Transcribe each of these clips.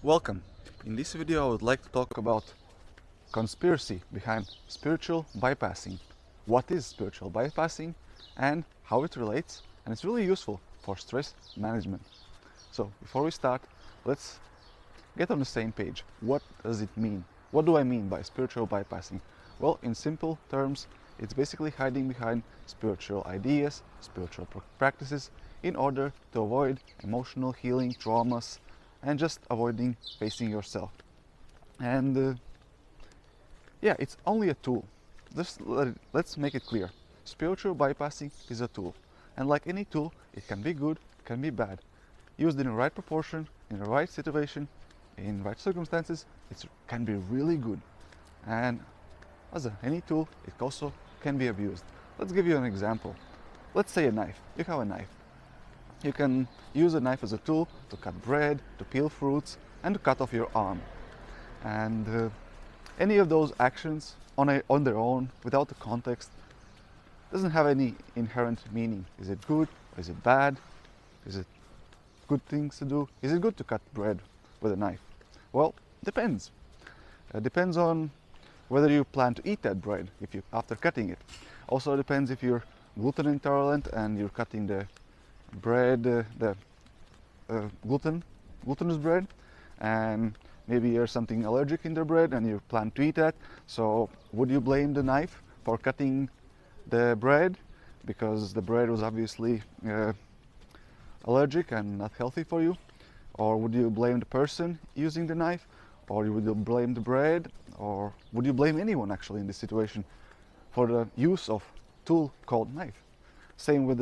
Welcome. In this video I would like to talk about conspiracy behind spiritual bypassing. What is spiritual bypassing and how it relates, and it's really useful for stress management. So before we start, let's get on the same page. What does it mean? What do I mean by spiritual bypassing? Well, in simple terms, it's basically hiding behind spiritual ideas, spiritual practices in order to avoid emotional healing, traumas, and just avoiding facing yourself. And it's only a tool. Let's make it clear. Spiritual bypassing is a tool, and like any tool, it can be good, it can be bad. Used in the right proportion, in the right situation, in right circumstances, it can be really good. And as any tool, it also can be abused. Let's give you an example. Let's say a knife. You have a knife. You can use a knife as a tool to cut bread, to peel fruits, and to cut off your arm. And any of those actions on their own, without the context, doesn't have any inherent meaning. Is it good or is it bad? Is it good things to do? Is it good to cut bread with a knife? Well, depends. Depends on whether you plan to eat that bread after cutting it. Also depends if you're gluten intolerant and you're cutting the bread, glutinous bread, and maybe there's something allergic in the bread and you plan to eat that. So would you blame the knife for cutting the bread because the bread was obviously allergic and not healthy for you? Or would you blame the person using the knife? Or would you blame the bread? Or would you blame anyone actually in this situation for the use of tool called knife? Same with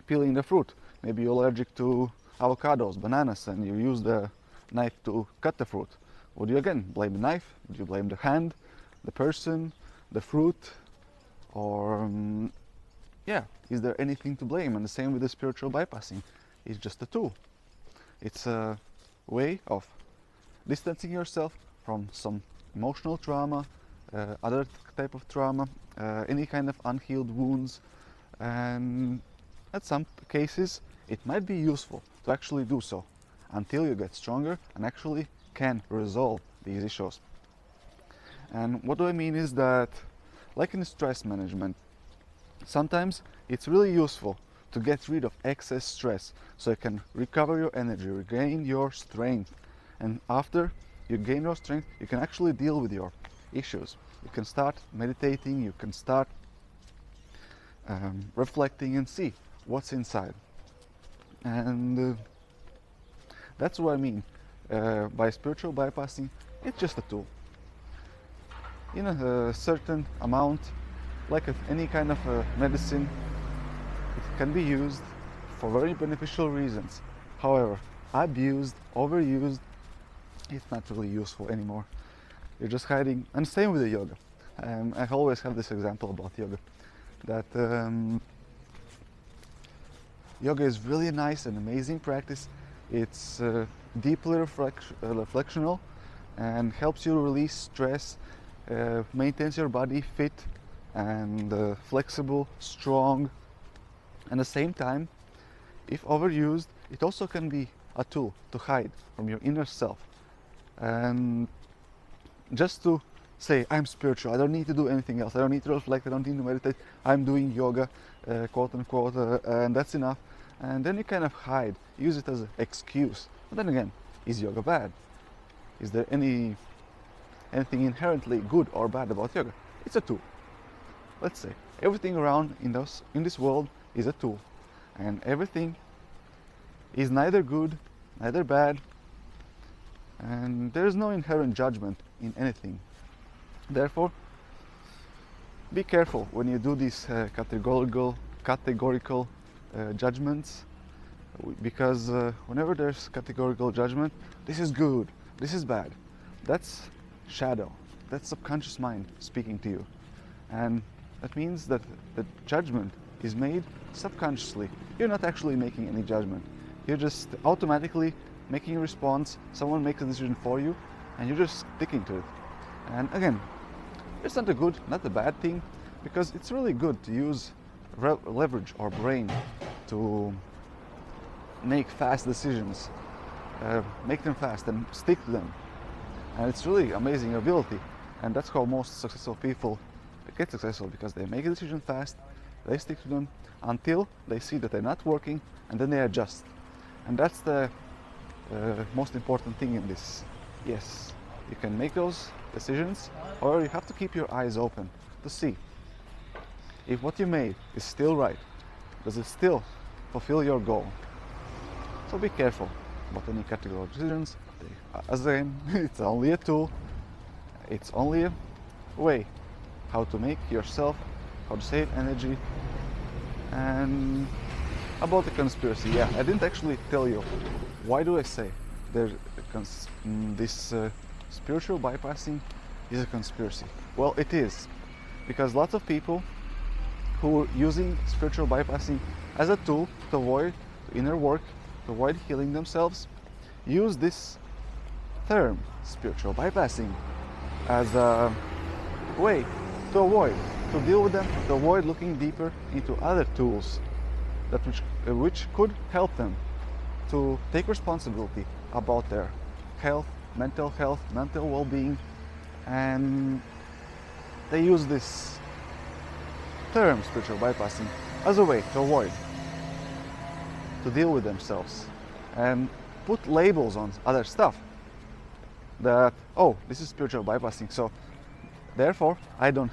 peeling the fruit. Maybe you're allergic to avocados, bananas, and you use the knife to cut the fruit. Would you again blame the knife? Would you blame the hand, the person, the fruit? Or is there anything to blame? And the same with the spiritual bypassing. It's just a tool. It's a way of distancing yourself from some emotional trauma, other type of trauma, any kind of unhealed wounds, and at some cases it might be useful to actually do so until you get stronger and actually can resolve these issues. And what do I mean is that, like in stress management, sometimes it's really useful to get rid of excess stress so you can recover your energy, regain your strength, and after you gain your strength you can actually deal with your issues. You can start meditating, you can start reflecting and see what's inside. And that's what I mean by spiritual bypassing. It's just a tool. In a certain amount, like any kind of medicine, it can be used for very beneficial reasons. However, abused, overused, it's not really useful anymore. You're just hiding. And same with the yoga. I always have this example about yoga, that yoga is really nice and amazing practice. It's deeply reflectional and helps you release stress, maintains your body fit and flexible, strong. And at the same time, if overused, it also can be a tool to hide from your inner self and just to say, I'm spiritual, I don't need to do anything else, I don't need to reflect, I don't need to meditate, I'm doing yoga, quote unquote, and that's enough. And then you kind of hide, use it as an excuse. But then again, is yoga bad? Is there anything inherently good or bad about yoga? It's a tool. Let's say everything around in this world is a tool, and everything is neither good, neither bad, and there is no inherent judgment in anything. Therefore, be careful when you do these categorical judgments, because whenever there's categorical judgment, this is good, this is bad, that's shadow, that's subconscious mind speaking to you. And that means that the judgment is made subconsciously. You're not actually making any judgment. You're just automatically making a response. Someone makes a decision for you and you're just sticking to it. And again, it's not a good, not a bad thing, because it's really good to use leverage our brain to make fast decisions make them fast and stick to them. And it's really amazing ability. And that's how most successful people get successful, because they make a decision fast, they stick to them until they see that they're not working, and then they adjust. And that's the most important thing in this. Yes, you can make those decisions, or you have to keep your eyes open to see if what you made is still right. Does it still fulfill your goal? So be careful about any categorical decisions. As again, it's only a tool. It's only a way how to make yourself, how to save energy. And about the conspiracy, yeah, I didn't actually tell you. Why do I say there's this spiritual bypassing is a conspiracy? Well, it is, because lots of people who are using spiritual bypassing as a tool to avoid inner work, to avoid healing themselves, use this term, spiritual bypassing, as a way to avoid, to deal with them, to avoid looking deeper into other tools that which could help them to take responsibility about their health, mental well-being. And they use this term, spiritual bypassing, as a way to avoid, to deal with themselves, and put labels on other stuff that, oh, this is spiritual bypassing, so therefore I don't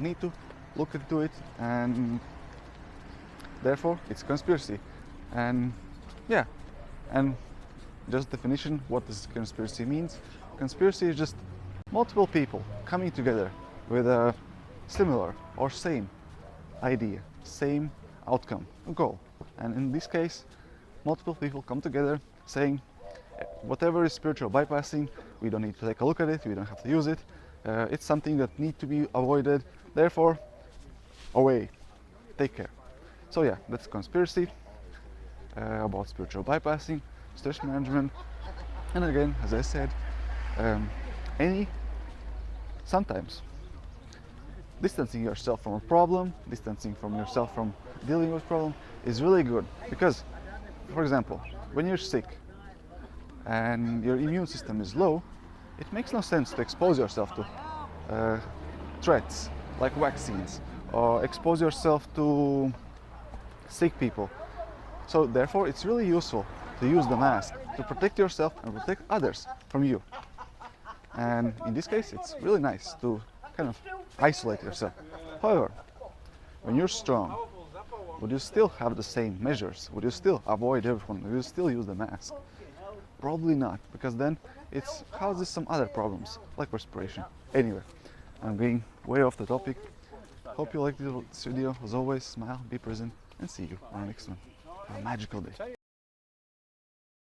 need to look into it, and therefore it's conspiracy. And yeah, and just definition, what does conspiracy means? Conspiracy is just multiple people coming together with a similar or same idea, same outcome, goal. And in this case, multiple people come together saying, whatever is spiritual bypassing, we don't need to take a look at it, we don't have to use it, it's something that needs to be avoided, therefore, away, take care. So yeah, that's conspiracy, about spiritual bypassing, stress management. And again, as I said, sometimes distancing yourself from a problem, distancing from yourself from dealing with problem is really good, because, for example, when you're sick and your immune system is low, it makes no sense to expose yourself to threats like vaccines, or expose yourself to sick people. So therefore, it's really useful to use the mask to protect yourself and protect others from you. And in this case, it's really nice to kind of isolate yourself. However, when you're strong, would you still have the same measures? Would you still avoid everyone? Would you still use the mask? Probably not, because then it causes some other problems, like respiration. Anyway, I'm going way off the topic. Hope you liked this video. As always, smile, be present, and see you on the next one. Have a magical day.